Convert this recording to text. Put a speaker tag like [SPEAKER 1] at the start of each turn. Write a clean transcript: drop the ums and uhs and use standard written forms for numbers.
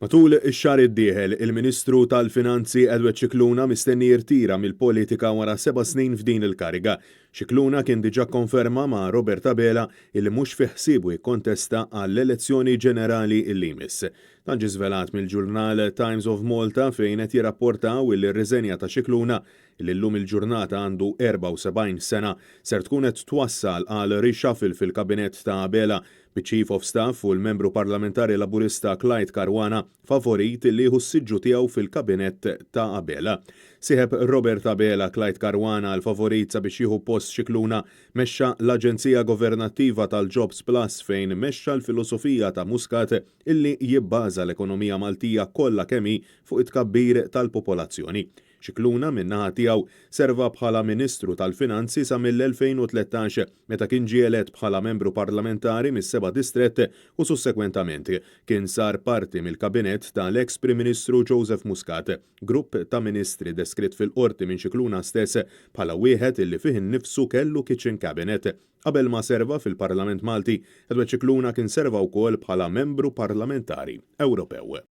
[SPEAKER 1] Matul ix-xahar id-dieħel, il-Ministru tal-Finanzi Edward Scicluna mistenni jirtira mill-politika wara 7 snin f'din il-kariga. Scicluna kien diġà konferma ma' Robert Abela illi mhux fi ħsiebu jikkontesta għall-elezzjoni ġenerali illi jmiss. Dan ġie żvelat mill-ġurnal Times of Malta fejn qed jirrapportaw illi r-riżenja ta' Scicluna illi llum il-ġurnata għandu 74 sena ser tkun qed twassal għal reshuffle fil-kabinett ta' Abela biċ-Chief of Staff u l-membru parlamentari Laburista Clyde Caruana favorit li jieħu s-siġġu tiegħu fil-kabinett ta' Abela. Sieħeb Robert Abela Clyde Caruana l-favorit sabiex jieħu post Scicluna mexxa l-Aġenzija Governattiva tal-Jobs Plus fejn mexxa l-filosofija ta' Muscat illi jibbaża l-ekonomija Maltija kollha kemm hi fuq it-tkabbir tal-popolazzjoni. Scicluna min-naħa tiegħu serva bħala Ministru tal-Finanzi sa mill-2013 meta kien ġie elett bħala membru parlamentari mis-7 distrett u sussekwentament kien sar parti mill-kabinett tal-eks Prim Ministru Joseph Muscat, grupp ta' ministri deskritt fil-qorti minn Scicluna stess bħala wieħed illi fih innifsu kellu kitchen cabinet. Qabel ma serva fil-Parlament Malti, Edward Scicluna kien serva wkoll bħala membru parlamentari Ewropew.